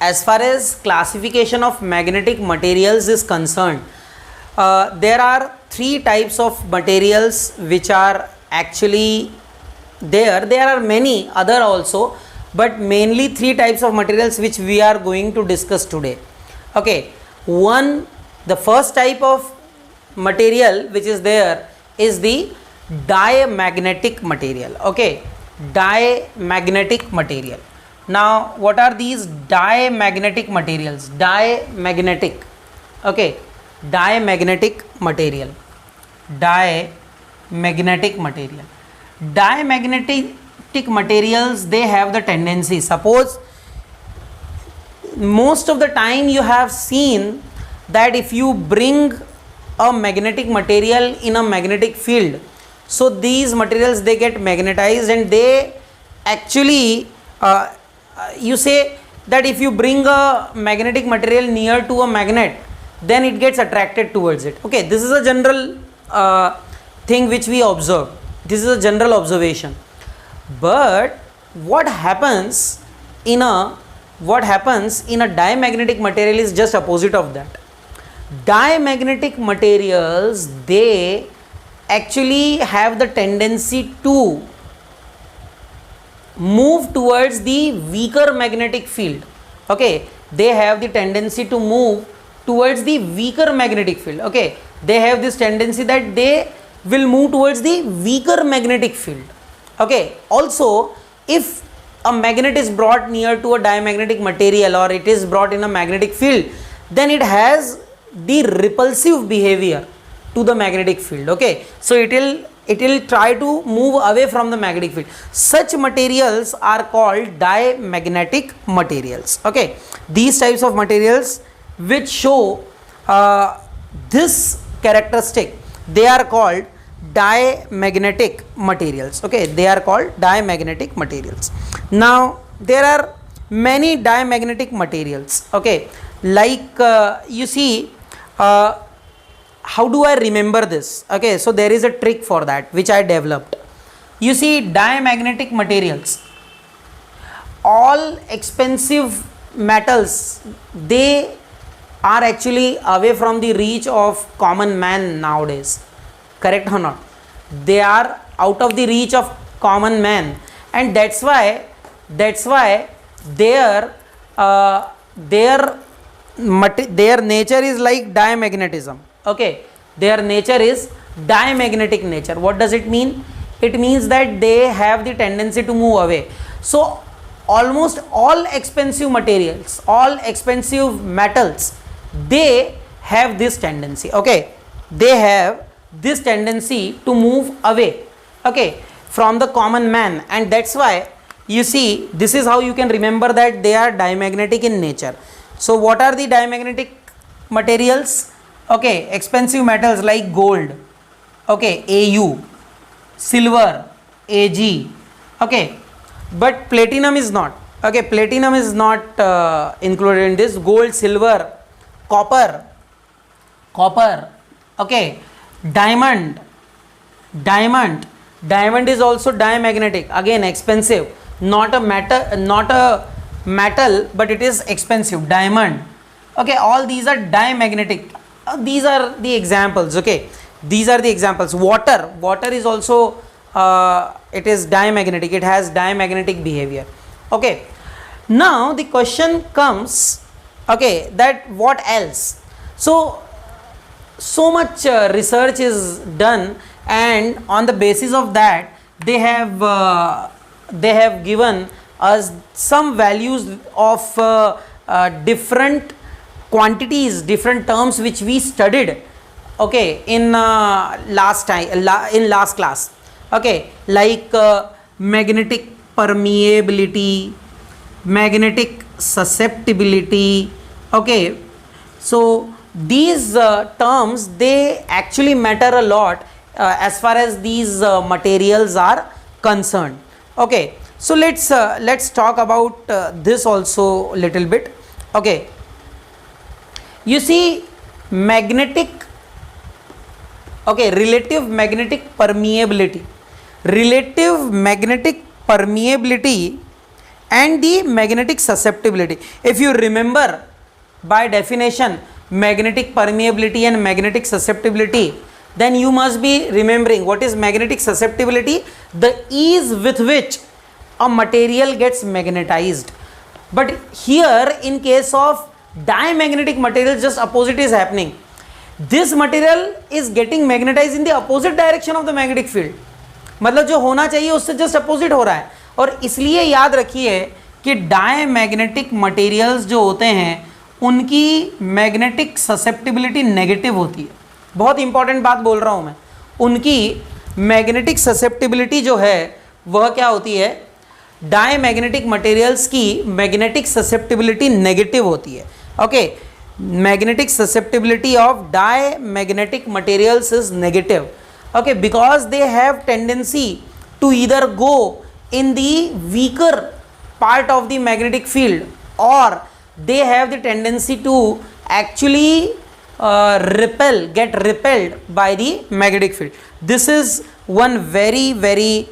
as far as classification of magnetic materials is concerned, there are three types of materials which are actually there. There are many other also, but mainly three types of materials which we are going to discuss today. Okay, the first type of material which is there is the diamagnetic material. Okay, diamagnetic material. Now what are these diamagnetic materials? Diamagnetic, okay, diamagnetic material. Diamagnetic material. Diamagnetic materials, they have the tendency, suppose most of the time you have seen that if you bring a magnetic material in a magnetic field, so these materials, they get magnetized, and they actually you say that if you bring a magnetic material near to a magnet, then it gets attracted towards it. Okay, this is a general thing which we observe. This is a general observation. But what happens in a diamagnetic material is just opposite of that. Diamagnetic materials, they actually have the tendency to move towards the weaker magnetic field. Okay, they have the tendency to move towards the weaker magnetic field. Okay, they have this tendency that they will move towards the weaker magnetic field. Okay, also if a magnet is brought near to a diamagnetic material, or it is brought in a magnetic field, then it has the repulsive behavior to the magnetic field. Okay, so it will try to move away from the magnetic field. Such materials are called diamagnetic materials. Okay, these types of materials which show this characteristic, they are called diamagnetic materials. Okay, they are called diamagnetic materials. Now there are many diamagnetic materials. Okay, like you see, how do I remember this? Okay, so there is a trick for that which I developed. You see, diamagnetic materials, all expensive metals, they are actually away from the reach of common man nowadays. Correct or not? They are out of the reach of common man, and that's why their nature is like diamagnetism. Okay, their nature is diamagnetic nature. What does it mean? It means that they have the tendency to move away. So almost all expensive materials, all expensive metals, they have this tendency. Okay, they have this tendency to move away, okay, from the common man, and that's why you see, this is how you can remember that they are diamagnetic in nature. So what are the diamagnetic materials? Okay, expensive metals like gold, okay, Au, silver, Ag, okay, but platinum is not. Okay, platinum is not included in this. Gold, silver, copper, okay, diamond is also diamagnetic, again expensive, not a metal, but it is expensive, diamond. Okay, all these are diamagnetic. These are the examples. Okay, these are the examples. Water is also it is diamagnetic, it has diamagnetic behavior. Okay, now the question comes, okay, that what else? So much research is done, and on the basis of that they have given us some values of different quantities, different terms which we studied, okay, in last class. Okay, like magnetic permeability, magnetic susceptibility. Okay, so these terms, they actually matter a lot as far as these materials are concerned. Okay, so let's talk about this also little bit. Okay, you see, magnetic, okay, relative magnetic permeability and the magnetic susceptibility. If you remember by definition magnetic permeability and magnetic susceptibility, then you must be remembering what is magnetic susceptibility: the ease with which a material gets magnetized. But here in case of diamagnetic materials, just opposite is happening. This material is getting magnetized in the opposite direction of the magnetic field. मतलब जो होना चाहिए उससे just opposite हो रहा है. और इसलिए याद रखिए कि डायमैग्नेटिक मटेरियल्स जो होते हैं उनकी मैग्नेटिक ससेप्टिबिलिटी नेगेटिव होती है. बहुत इंपॉर्टेंट बात बोल रहा हूँ मैं. उनकी मैग्नेटिक ससेप्टिबिलिटी जो है वह क्या होती है? डायमैग्नेटिक मटेरियल्स की मैग्नेटिक ससेप्टिबिलिटी नेगेटिव होती है. Okay, magnetic susceptibility of diamagnetic materials is negative, okay, because they have tendency to either go in the weaker part of the magnetic field, or they have the tendency to actually get repelled by the magnetic field. This is one very very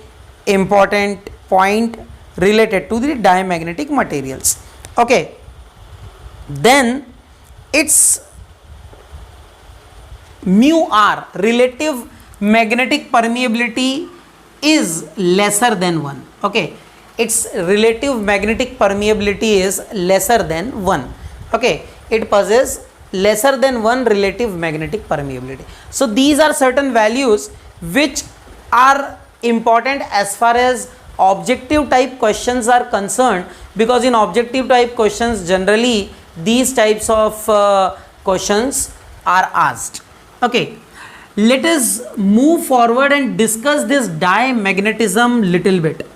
important point related to the diamagnetic materials. Okay, then its mu r, relative magnetic permeability, is lesser than 1. Okay, its relative magnetic permeability is lesser than 1. Okay, it possesses lesser than 1 relative magnetic permeability. So these are certain values which are important as far as objective type questions are concerned, because in objective type questions generally these types of questions are asked. Okay, let us move forward and discuss this diamagnetism little bit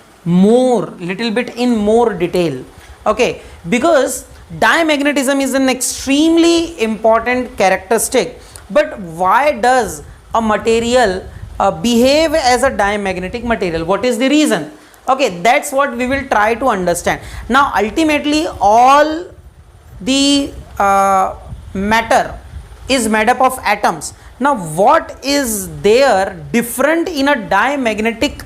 in more detail. Okay, because diamagnetism is an extremely important characteristic. But why does a material behave as a diamagnetic material? What is the reason? Okay, that's what we will try to understand. Now ultimately all the matter is made up of atoms. Now what is there different in a diamagnetic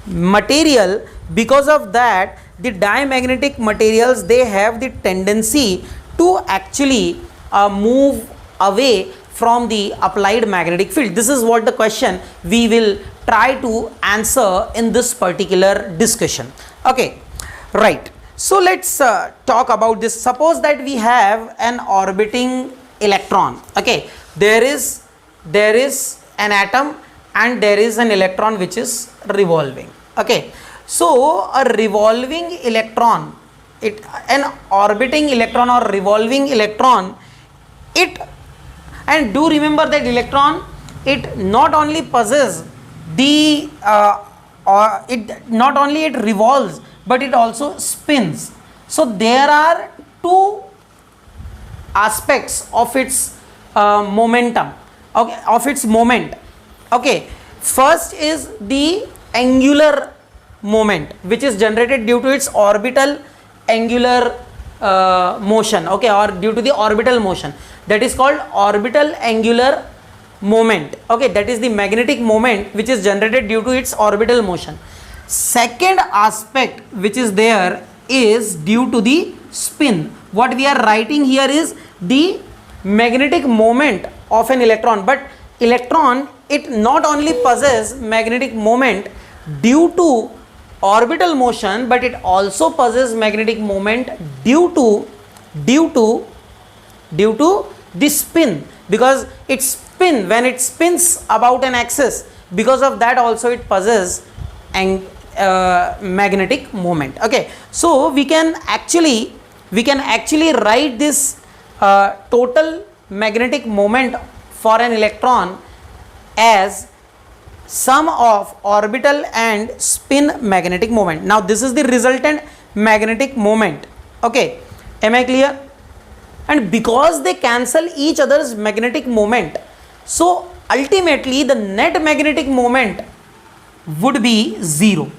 material? Because of that, the diamagnetic materials, they have the tendency to actually move away from the applied magnetic field. This is what the question we will try to answer in this particular discussion. Okay, right. So let's talk about this. Suppose that we have an orbiting electron. Okay, there is an atom and there is an electron which is revolving. Okay, so a revolving electron, an orbiting electron or revolving electron, and do remember that electron, it not only possesses the not only it revolves, but it also spins. So there are two aspects of its momentum, okay, of its moment. Okay, first is the angular moment, which is generated due to its orbital angular motion, okay, or due to the orbital motion, that is called orbital angular moment. Okay, that is the magnetic moment which is generated due to its orbital motion. Second aspect which is there is due to the spin. What we are writing here is the magnetic moment of an electron. But electron, it not only possesses magnetic moment due to orbital motion, but it also possesses magnetic moment due to the spin, because it spin when it spins about an axis. Because of that also it possesses magnetic moment. Okay, so we can actually write this total magnetic moment for an electron as sum of orbital and spin magnetic moment. Now this is the resultant magnetic moment. Okay, am I clear? And because they cancel each other's magnetic moment, so ultimately the net magnetic moment would be 0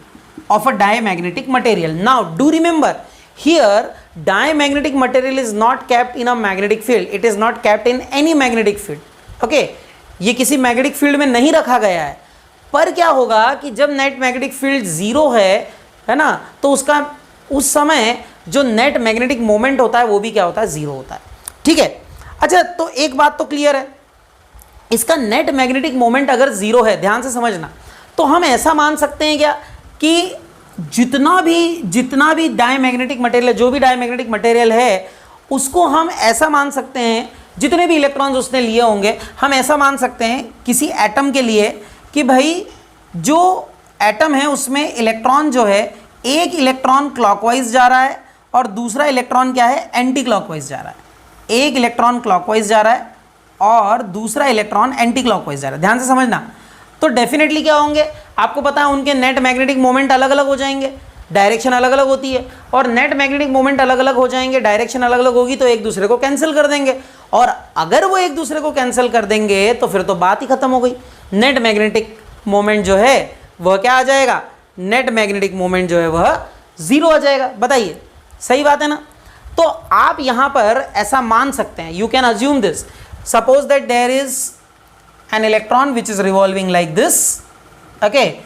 of a diamagnetic material. Now do remember, here diamagnetic material is not kept in a magnetic field, it is not kept in any magnetic field. Okay, ये किसी magnetic field में नहीं रखा गया है. पर क्या होगा कि जब नेट मैग्नेटिक फील्ड 0 है ना, तो उसका उस समय जो नेट मैग्नेटिक मोमेंट होता है वो भी क्या होता है, जीरो होता है। ठीक है, अच्छा तो एक बात तो क्लियर है, इसका नेट मैग्नेटिक मोमेंट अगर जीरो है, ध्यान से समझना, तो हम ऐसा मान सकते हैं क्या कि जितना भी डायमैग्नेटिक मटेरियल, जो भी डायमैग्नेटिक मटेरियल है उसको हम ऐसा मान सकते हैं, जितने भी इलेक्ट्रॉन्स उसने लिए होंगे हम ऐसा मान सकते हैं किसी एटम के लिए कि भाई जो एटम है उसमें इलेक्ट्रॉन जो है, एक इलेक्ट्रॉन क्लॉकवाइज जा रहा है और दूसरा इलेक्ट्रॉन क्या है, एंटी क्लॉकवाइज जा रहा है। एक इलेक्ट्रॉन क्लॉकवाइज जा रहा है और दूसरा इलेक्ट्रॉन एंटी क्लॉकवाइज जा रहा है, ध्यान से समझना। तो डेफिनेटली क्या होंगे, आपको पता है उनके नेट मैग्नेटिक मोमेंट अलग अलग हो जाएंगे, डायरेक्शन अलग अलग होती है, और नेट मैग्नेटिक मोमेंट अलग अलग हो जाएंगे, डायरेक्शन अलग अलग होगी, तो एक दूसरे को कैंसिल कर देंगे, और अगर वो एक दूसरे को कैंसिल कर देंगे तो फिर तो बात ही खत्म हो गई। नेट मैग्नेटिक मोमेंट जो है वह क्या आ जाएगा, नेट मैग्नेटिक मोमेंट जो है वह जीरो आ जाएगा। बताइए सही बात है ना। तो आप यहां पर ऐसा मान सकते हैं, you can assume this, suppose that there is an electron which is revolving like this, okay,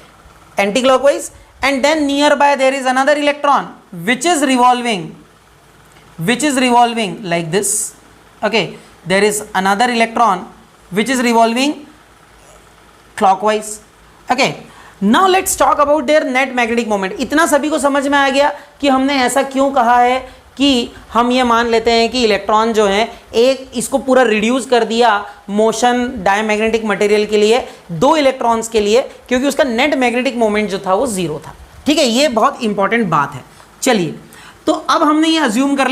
anti-clockwise, and then nearby there is another electron which is revolving like this, okay, there is another electron which is revolving clockwise, okay. Now let's talk about their net magnetic moment. इतना सभी को समझ में आ गया कि हमने ऐसा क्यों कहा है कि हम ये मान लेते हैं कि इलेक्ट्रॉन जो है, एक इसको पूरा रिड्यूस कर दिया मोशन डायमैग्नेटिक मटेरियल के लिए, दो इलेक्ट्रॉन्स के लिए, क्योंकि उसका नेट मैग्नेटिक मोमेंट जो था वो जीरो था। ठीक है, ये बहुत इंपॉर्टेंट बात है। चलिए, तो अब हमने ये अज्यूम कर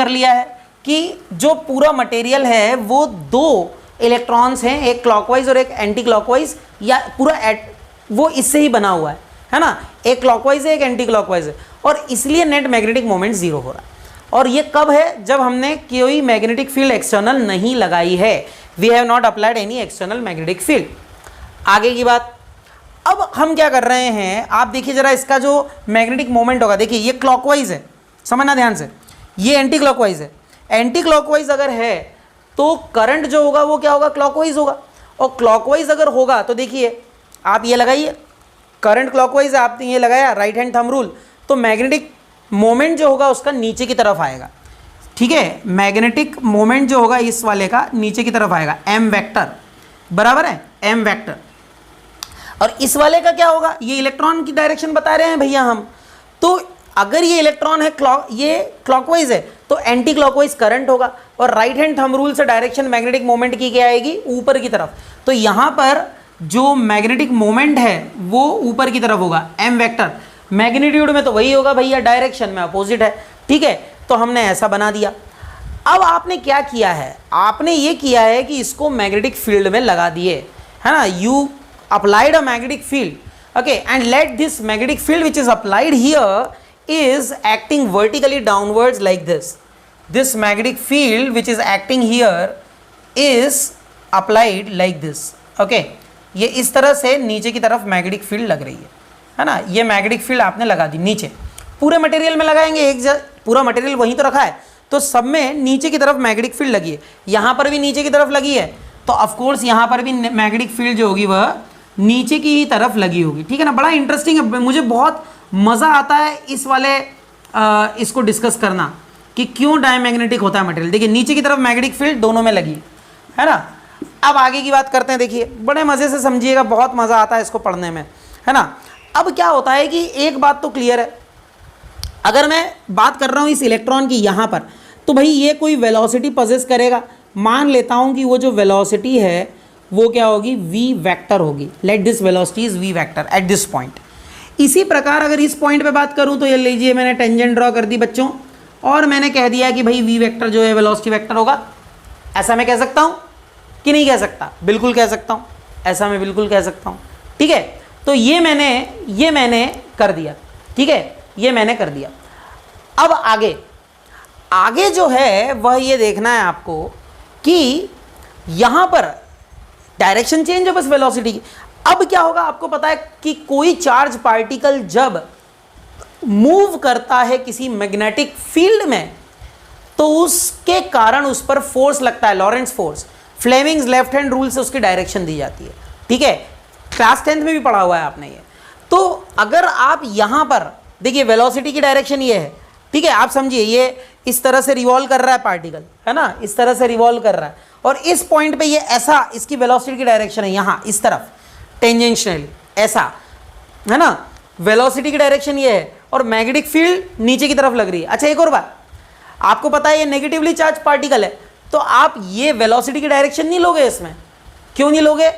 लिया है कि जो पूरा मटेरियल है वो दो इलेक्ट्रॉन्स हैं, एक क्लॉकवाइज और एक एंटी क्लॉकवाइज, या पूरा वो इससे ही बना हुआ है ना, एक क्लॉकवाइज है एक एंटी क्लॉकवाइज है, और इसलिए नेट मैग्नेटिक मोमेंट जीरो हो रहा है। और ये कब है, जब हमने कोई मैग्नेटिक फील्ड एक्सटर्नल नहीं लगाई है, we have not applied any external magnetic field. आगे की बात, अब हम क्या कर रहे हैं, आप देखिए जरा, इसका जो मैग्नेटिक मोमेंट होगा, देखिए ये क्लॉकवाइज है, समझना ध्यान से, ये एंटी क्लॉकवाइज है। एंटी क्लॉकवाइज अगर है तो करंट जो होगा वो क्या होगा, क्लॉकवाइज होगा, और क्लॉकवाइज अगर होगा तो देखिए आप ये लगाइए, करंट क्लॉकवाइज है, आपने ये लगाया राइट हैंड थंब रूल, तो मैग्नेटिक मोमेंट जो होगा उसका नीचे की तरफ आएगा। ठीक है, मैग्नेटिक मोमेंट जो होगा इस वाले का नीचे की तरफ आएगा, एम वेक्टर, बराबर है, एम वेक्टर। और इस वाले का क्या होगा, ये इलेक्ट्रॉन की डायरेक्शन बता रहे हैं भैया हम, तो अगर ये इलेक्ट्रॉन है ये क्लॉकवाइज है तो एंटी क्लॉकवाइज करंट होगा, और राइट हैंड थंब रूल से डायरेक्शन मैग्नेटिक मोमेंट की क्या आएगी, ऊपर की तरफ। तो यहाँ पर जो मैग्नेटिक मोमेंट है वो ऊपर की तरफ होगा, एम वेक्टर। मैग्नीट्यूड में तो वही होगा भैया, डायरेक्शन में अपोजिट है। ठीक है, तो हमने ऐसा बना दिया। अब आपने क्या किया है, आपने ये किया है कि इसको मैग्नेटिक फील्ड में लगा दिए, है ना, you applied a magnetic field, okay, and let this magnetic field which is applied here is acting vertically downwards like this. This magnetic field which is acting here is applied like this. Okay, ये इस तरह से नीचे की तरफ magnetic field लग रही है ना, ये मैग्नेटिक फील्ड आपने लगा दी नीचे, पूरे मटेरियल में लगाएंगे, पूरा मटेरियल वहीं तो रखा है, तो सब में नीचे की तरफ मैग्नेटिक फील्ड लगी है, यहाँ पर भी नीचे की तरफ लगी है, तो ऑफकोर्स यहाँ पर भी मैग्नेटिक फील्ड जो होगी वह नीचे की ही तरफ लगी होगी। ठीक है ना, बड़ा इंटरेस्टिंग है, मुझे बहुत मज़ा आता है इस वाले इसको डिस्कस करना कि क्यों डायमैग्नेटिक होता है मटेरियल। देखिए नीचे की तरफ मैग्नेटिक फील्ड दोनों में लगी है ना। अब आगे की बात करते हैं, देखिए बड़े मज़े से समझिएगा, बहुत मज़ा आता है इसको पढ़ने में, है ना। अब क्या होता है कि एक बात तो क्लियर है, अगर मैं बात कर रहा हूँ इस इलेक्ट्रॉन की यहाँ पर, तो भाई ये कोई वेलोसिटी पजेस करेगा, मान लेता हूँ कि वो जो वेलोसिटी है वो क्या होगी, v वेक्टर होगी। Let this velocity is v vector at this point. इसी प्रकार अगर इस पॉइंट पे बात करूं तो ये लीजिए मैंने टेंजेंट ड्रॉ कर दी बच्चों, और मैंने कह दिया कि भाई v वेक्टर जो है वेलोसिटी वेक्टर होगा। ऐसा मैं कह सकता हूं कि नहीं कह सकता? बिल्कुल कह सकता हूं, ऐसा मैं बिल्कुल कह सकता हूं। ठीक है, तो ये मैंने कर दिया। ठीक है, ये मैंने कर दिया। अब आगे जो है वह ये देखना है आपको कि यहां पर डायरेक्शन चेंज है बस वेलोसिटी की। अब क्या होगा, आपको पता है कि कोई चार्ज पार्टिकल जब मूव करता है किसी मैग्नेटिक फील्ड में तो उसके कारण उस पर फोर्स लगता है, Lorentz force. Fleming's left hand rule से उसकी डायरेक्शन दी जाती है। ठीक है, क्लास 10th में भी पढ़ा हुआ है आपने ये। तो अगर आप यहां पर देखिए वेलोसिटी की डायरेक्शन ये है, ठीक है, आप समझिए ये इस तरह से रिवॉल्व कर रहा है पार्टिकल, है ना, इस तरह से रिवॉल्व कर रहा है, और इस पॉइंट पे ये ऐसा, इसकी वेलोसिटी की डायरेक्शन है यहाँ इस तरफ टेंजेंशियली ऐसा, है ना, वेलोसिटी की डायरेक्शन ये है, और मैग्नेटिक फील्ड नीचे की तरफ लग रही है। अच्छा एक और बात, आपको पता है ये नेगेटिवली चार्ज पार्टिकल है, तो आप ये वेलोसिटी की डायरेक्शन नहीं लोगे इसमें। क्यों नहीं लोगे?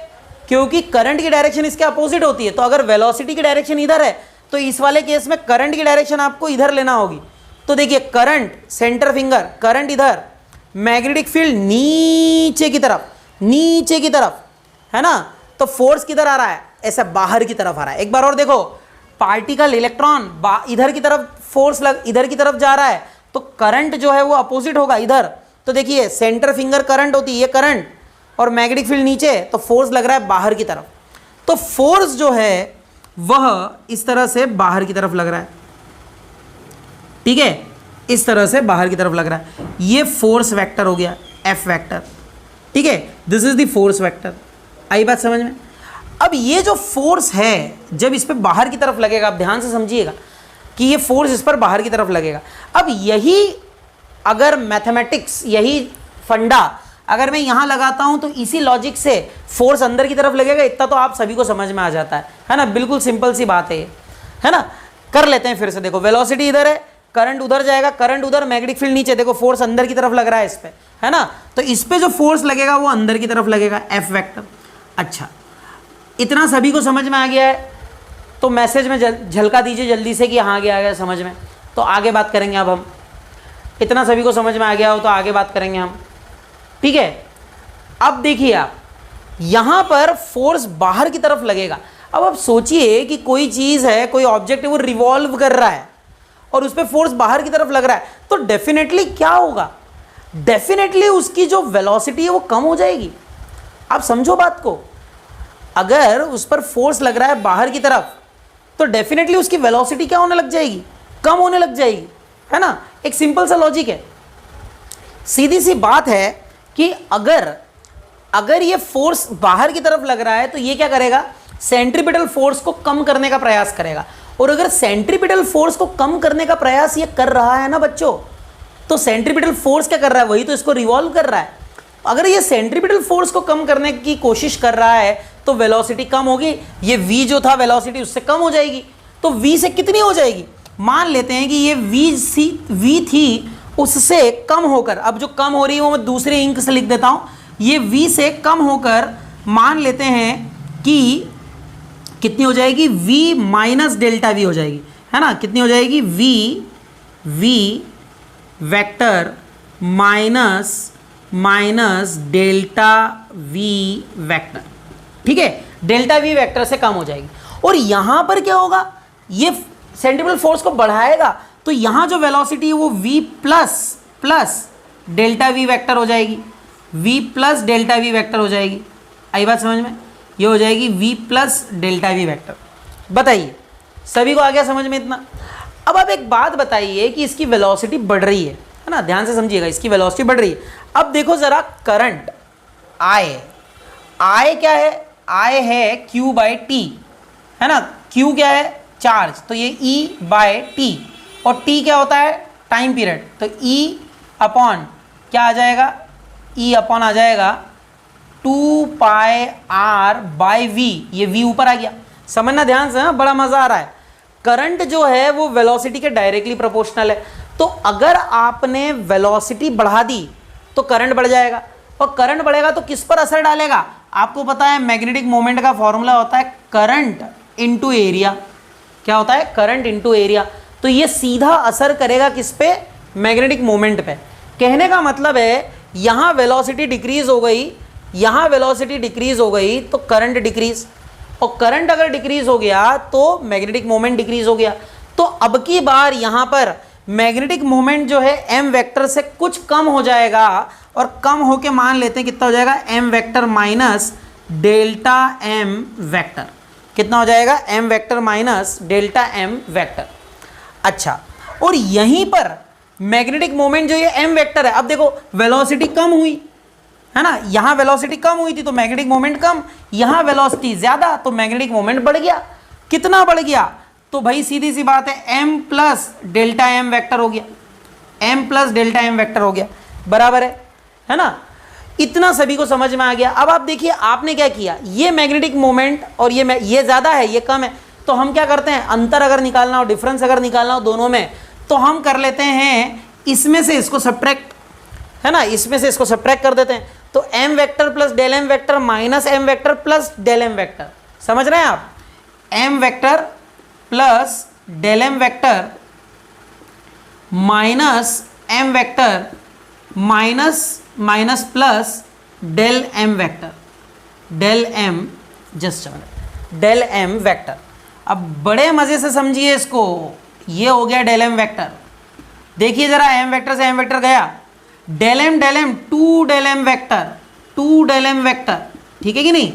क्योंकि करंट की डायरेक्शन इसके अपोजिट होती है। तो अगर वेलोसिटी की डायरेक्शन इधर है तो इस वाले केस में करंट की डायरेक्शन आपको इधर लेना होगी। तो देखिए करंट, सेंटर फिंगर, करंट इधर, मैग्नेटिक फील्ड नीचे की तरफ, नीचे की तरफ, है ना, तो फोर्स किधर आ रहा है? ऐसा बाहर की तरफ आ रहा है। एक बार और देखो, पार्टिकल इलेक्ट्रॉन इधर की तरफ, फोर्स इधर की तरफ जा रहा है, तो करंट जो है वो अपोजिट होगा इधर। तो देखिए सेंटर फिंगर करंट होती है, ये करंट, और मैग्नेटिक फील्ड नीचे, तो फोर्स लग रहा है बाहर की तरफ। तो फोर्स जो है वह इस तरह से बाहर की तरफ लग रहा है, ठीक है, इस तरह से बाहर की तरफ लग रहा है। ये फोर्स वेक्टर हो गया, एफ वेक्टर, ठीक है, this is the force vector. आई बात समझ में? अब ये जो फोर्स है जब इस पर बाहर की तरफ लगेगा, आप ध्यान से समझिएगा कि ये फोर्स इस पर बाहर की तरफ लगेगा। अब यही अगर मैथमेटिक्स, यही फंडा अगर मैं यहाँ लगाता हूँ तो इसी लॉजिक से फोर्स अंदर की तरफ लगेगा। इतना तो आप सभी को समझ में आ जाता है ना, बिल्कुल सिंपल सी बात है ये, है ना। कर लेते हैं फिर से। देखो वेलोसिटी इधर है, करंट उधर जाएगा, करंट उधर, मैग्नेटिक फील्ड नीचे, देखो फोर्स अंदर की तरफ लग रहा है इस पे, है ना, तो इस पे जो फोर्स लगेगा वो अंदर की तरफ लगेगा, एफ वेक्टर। अच्छा, इतना सभी को समझ में आ गया है तो मैसेज में झलका दीजिए जल्दी से कि हाँ आ गया समझ में। तो आगे बात करेंगे अब हम। इतना सभी को समझ में आ गया हो तो आगे बात करेंगे हम, ठीक है। अब देखिए आप, यहां पर फोर्स बाहर की तरफ लगेगा। अब आप सोचिए कि कोई चीज है, कोई ऑब्जेक्ट है, वो रिवॉल्व कर रहा है और उस पर फोर्स बाहर की तरफ लग रहा है, तो डेफिनेटली क्या होगा? डेफिनेटली उसकी जो वेलोसिटी है वो कम हो जाएगी। आप समझो बात को, अगर उस पर फोर्स लग रहा है बाहर की तरफ तो डेफिनेटली उसकी वेलोसिटी क्या होने लग जाएगी? कम होने लग जाएगी, है ना। एक सिंपल सा लॉजिक है, सीधी सी बात है कि अगर ये फोर्स बाहर की तरफ लग रहा है तो ये क्या करेगा? सेंट्रीपिटल फोर्स को कम करने का प्रयास करेगा। और अगर सेंट्रीपिटल फोर्स को कम करने का प्रयास ये कर रहा है ना बच्चों, तो सेंट्रीपिटल फोर्स क्या कर रहा है? वही तो इसको रिवॉल्व कर रहा है। अगर ये सेंट्रीपिटल फोर्स को कम करने की कोशिश कर रहा है तो वेलोसिटी कम होगी। ये v जो था वेलोसिटी उससे कम हो जाएगी। तो v से कितनी हो जाएगी? मान लेते हैं कि ये v थी, उससे कम होकर, अब जो कम हो रही है वो मैं दूसरे इंक से लिख देता हूं, ये v से कम होकर मान लेते हैं कि कितनी हो जाएगी? v माइनस डेल्टा v हो जाएगी, है ना। कितनी हो जाएगी? v vector minus delta v vector, ठीक है, डेल्टा v वेक्टर से कम हो जाएगी। और यहां पर क्या होगा? ये सेंट्रीपिटल फोर्स को बढ़ाएगा, तो यहां जो वेलोसिटी है वो v plus delta v vector हो जाएगी, v plus delta v vector हो जाएगी। आई बात समझ में? ये हो जाएगी v plus delta v vector. बताइए सभी को आ गया समझ में इतना? अब आप एक बात बताइए कि इसकी वेलोसिटी बढ़ रही है ना, ध्यान से समझिएगा, इसकी वेलोसिटी बढ़ रही है। अब देखो जरा, करंट I क्या है? I है Q बाई टी, है ना। Q क्या है? चार्ज, तो ये E बाय टी, और T क्या होता है? टाइम पीरियड, तो E अपॉन क्या आ जाएगा? E अपॉन आ जाएगा 2 पाई R बाई V। ये V ऊपर आ गया, समझना ध्यान से, बड़ा मजा आ रहा है। करंट जो है वो वेलोसिटी के डायरेक्टली प्रोपोर्शनल है, तो अगर आपने वेलोसिटी बढ़ा दी तो करंट बढ़ जाएगा, और करंट बढ़ेगा तो किस पर असर डालेगा? आपको पता है मैग्नेटिक मोमेंट का फॉर्मूला होता है करंट इनटू एरिया। क्या होता है? Current into area. तो ये सीधा असर करेगा किस पे? मैग्नेटिक मोमेंट पे। कहने का मतलब है यहां वेलोसिटी डिक्रीज हो गई, यहां वेलोसिटी डिक्रीज हो गई तो करंट डिक्रीज, और करंट अगर डिक्रीज हो गया तो मैग्नेटिक मोमेंट डिक्रीज हो गया। तो अब की बार यहां पर मैग्नेटिक मोमेंट जो है m वेक्टर से कुछ कम हो जाएगा, और कम होके मान लेते हैं कितना हो जाएगा? m vector minus delta m vector. कितना हो जाएगा? m vector minus delta m vector. अच्छा, और यहीं पर मैग्नेटिक मोमेंट जो ये m वेक्टर है, अब देखो वेलोसिटी कम हुई, है ना, यहां वेलोसिटी कम हुई थी तो मैग्नेटिक मोमेंट कम, यहां वेलोसिटी ज्यादा तो मैग्नेटिक मोमेंट बढ़ गया। कितना बढ़ गया? तो भाई सीधी सी बात है m plus delta m vector हो गया, m plus delta m vector हो गया, बराबर है ना। इतना सभी को समझ में आ गया। अब आप देखिए आपने क्या किया, ये मैग्नेटिक मोमेंट और ये ज्यादा है ये कम है, तो हम क्या करते हैं, अंतर अगर निकालना हो, डिफरेंस अगर निकालना हो दोनों में, तो हम कर लेते हैं इसमें से इसको सब्ट्रैक्ट, है ना, इसमें से इसको सब्ट्रैक्ट कर देते हैं। तो m vector plus del m vector minus m vector plus del m vector, समझ रहे हैं आप, m vector plus del m vector minus m vector minus minus plus del m vector, del m just del m vector. अब बड़े मजे से समझिए इसको, ये हो गया डेल m वेक्टर। देखिए जरा m वेक्टर से m वेक्टर गया, del m two del m vector, two del m vector, ठीक है कि नहीं,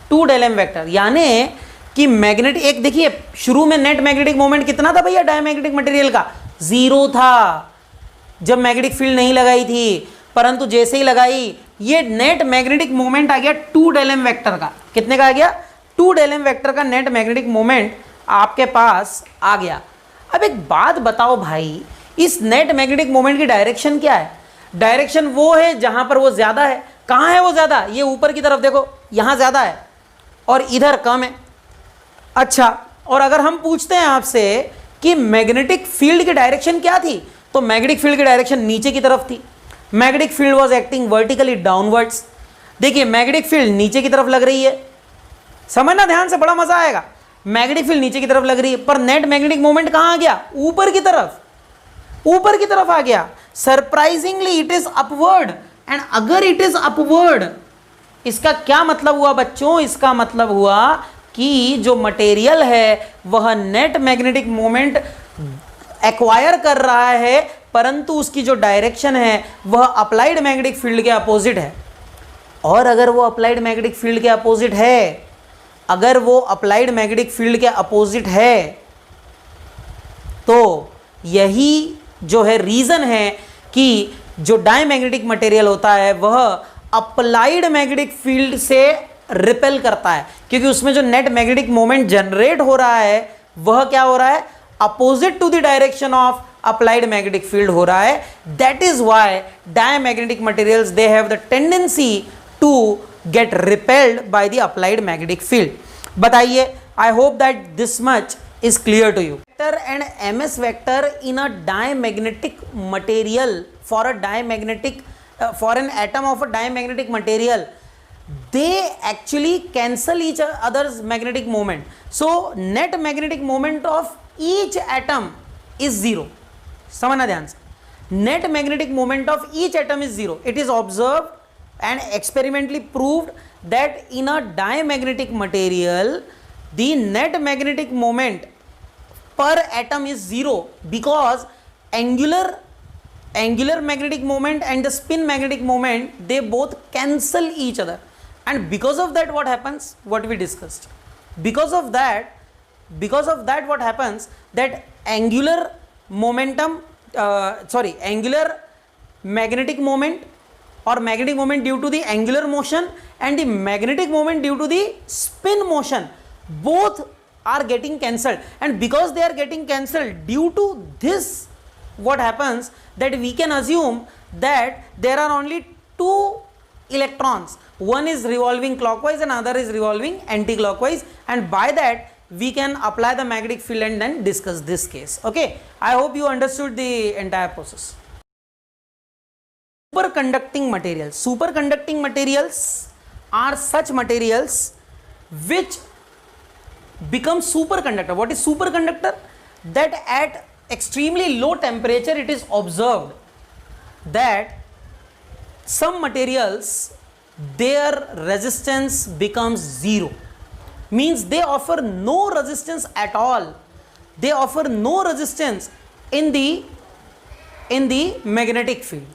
टू डेल m वेक्टर। यानी कि मैग्नेटिक, एक देखिए शुरू में नेट मैग्नेटिक मोमेंट कितना था भैया डायमैग्नेटिक मटेरियल का, 0 था जब मैग्नेटिक फील्ड नहीं लगाई थी, परंतु जैसे ही लगाई ये नेट मैग्नेटिक मोमेंट आ गया 2 डेल m वेक्टर का। कितने का आ गया, 2 डेल m वेक्टर का नेट मैग्नेटिक मोमेंट आपके पास आ गया। अब एक बात बताओ भाई, इस नेट मैग्नेटिक मोमेंट की डायरेक्शन क्या है, डायरेक्शन वो है जहां पर वो ज्यादा है। कहां है वो ज्यादा, ये ऊपर की तरफ देखो, यहां ज्यादा है और इधर कम है। अच्छा, और अगर हम पूछते हैं आपसे कि मैग्नेटिक फील्ड की डायरेक्शन क्या थी, तो मैग्नेटिक फील्ड की डायरेक्शन नीचे की तरफ थी। Magnetic field was acting vertically downwards. देखिए मैग्नेटिक फील्ड नीचे की तरफ लग रही है, समझना ध्यान से, बड़ा मजा आएगा। मैग्नेटिक फील्ड नीचे की तरफ लग रही है, पर नेट मैग्नेटिक मोमेंट कहां आ गया, ऊपर की तरफ, ऊपर की तरफ आ गया। Surprisingly it is upward, and अगर इट इज अपवर्ड, इसका क्या मतलब हुआ बच्चों, इसका मतलब हुआ कि जो मटेरियल है वह नेट मैग्नेटिक मोमेंट एक्वायर कर रहा है, परंतु उसकी जो डायरेक्शन है वह अप्लाइड मैग्नेटिक फील्ड के अपोजिट है। और अगर वो अप्लाइड मैग्नेटिक फील्ड के अपोजिट है, अगर वो अप्लाइड मैग्नेटिक फील्ड के अपोजिट है, तो यही जो है रीजन है कि जो डायमैग्नेटिक मटेरियल होता है वह अप्लाइड मैग्नेटिक फील्ड से रिपेल करता है, क्योंकि उसमें जो नेट मैग्नेटिक मोमेंट जनरेट हो रहा है वह क्या हो रहा है, opposite to the direction of applied magnetic field हो रहा है। That is why diamagnetic materials they have the tendency to get repelled by the applied magnetic field. बताइए, I hope that this much is clear to you. Vector and ms vector in a diamagnetic material, for a diamagnetic for an atom of a diamagnetic material, they actually cancel each other's magnetic moment. So net magnetic moment of each atom is 0. समझना ध्यान से, net magnetic moment of each atom is 0. It is observed and experimentally proved that in a diamagnetic material the net magnetic moment per atom is 0, because angular magnetic moment and the spin magnetic moment, they both cancel each other, and because of that what happens, what we discussed, because of that what happens, that angular momentum angular magnetic moment or magnetic moment due to the angular motion and the magnetic moment due to the spin motion, both are getting cancelled, and because they are getting cancelled, due to this what happens, that we can assume that there are only two electrons, one is revolving clockwise and other is revolving anti-clockwise, and by that we can apply the magnetic field and then discuss this case. Okay, I hope you understood the entire process. Superconducting materials are such materials which become superconductor. What is superconductor? That at extremely low temperature it is observed that some materials, their resistance becomes 0, means they offer no resistance at all, they offer no resistance in the magnetic field,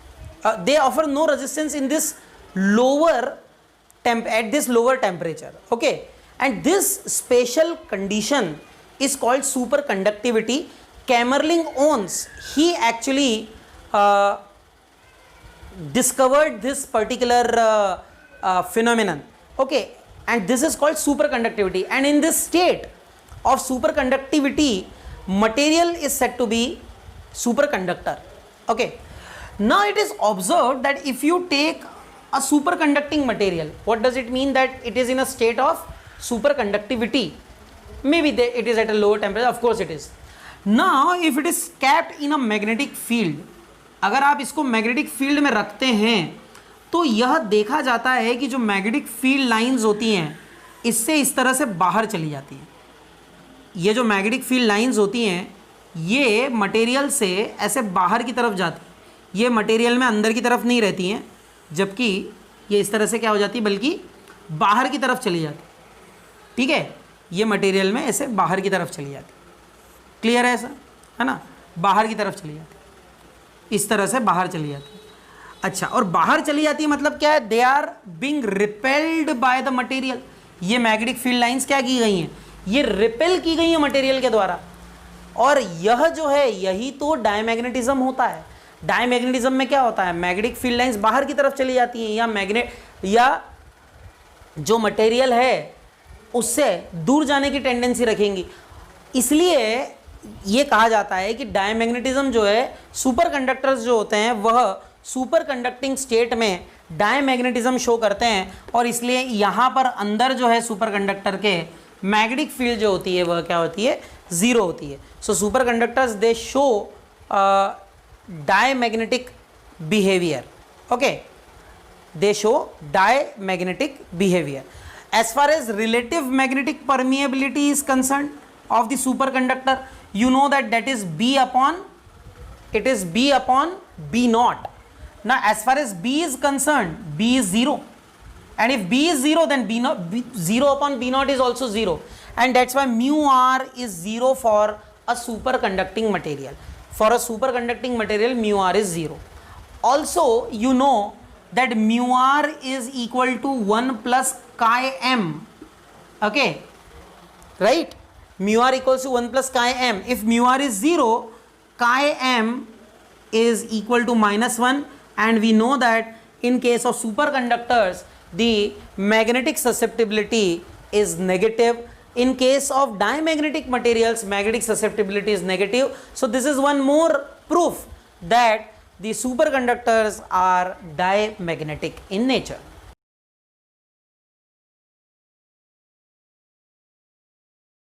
they offer no resistance in this lower at this lower temperature. Okay, and this special condition is called superconductivity. Kamerlingh-Onnes, he actually discovered this particular phenomenon. Okay, and this is called superconductivity, and in this state of superconductivity, material is said to be superconductor. Okay, now it is observed that if you take a superconducting material, what does it mean? That it is in a state of superconductivity. Maybe it is at a lower temperature, of course it is. Now if it is kept in a magnetic field, अगर आप इसको magnetic field में रखते हैं तो यह देखा जाता है कि जो मैग्नेटिक फील्ड लाइंस होती हैं इससे इस तरह से बाहर चली जाती हैं। ये जो मैग्नेटिक फील्ड लाइंस होती हैं ये मटेरियल से ऐसे बाहर की तरफ जाती हैं, ये मटेरियल में अंदर की तरफ नहीं रहती हैं, जबकि ये इस तरह से क्या हो जाती है, बल्कि बाहर की तरफ चली जाती है। ठीक है, ये मटेरियल में ऐसे बाहर की तरफ चली जाती है। क्लियर है ऐसा, है ना, बाहर की तरफ चली जाती है, इस तरह से बाहर चली जाती है। अच्छा, और बाहर चली जाती है मतलब क्या है, they are being repelled by the material. ये मैग्नेटिक फील्ड लाइंस क्या की गई हैं, ये रिपेल की गई है मटेरियल के द्वारा। और यह जो है यही तो डायमैग्नेटिज्म होता है। डायमैग्नेटिज्म में क्या होता है, मैग्नेटिक फील्ड लाइंस बाहर की तरफ चली जाती हैं या जो मटेरियल है उससे दूर जाने की टेंडेंसी रखेंगी। इसलिए ये कहा जाता है कि डायमैग्नेटिज्म जो है, सुपर कंडक्टर्स जो होते हैं वह सुपर कंडक्टिंग स्टेट में डायमैग्नेटिज्म शो करते हैं, और इसलिए यहाँ पर अंदर जो है सुपर कंडक्टर के मैग्नेटिक फील्ड जो होती है वह क्या होती है, ज़ीरो होती है। So super conductors they show diamagnetic behaviour. Okay, they show diamagnetic behavior. As far as relative magnetic permeability is concerned of the superconductor, you know that is B upon B naught. Now as far as B is concerned, B is 0, and if B is 0 then B naught, 0 upon B naught is also 0, and that's why mu r is 0 for a superconducting material. For a superconducting material mu r is 0. Also you know that mu r is equal to 1 plus chi m. Okay, right, mu r equals to 1 plus chi m. If mu r is 0, chi m is equal to -1, and we know that in case of superconductors the magnetic susceptibility is negative. In case of diamagnetic materials magnetic susceptibility is negative. So this is one more proof that the superconductors are diamagnetic in nature.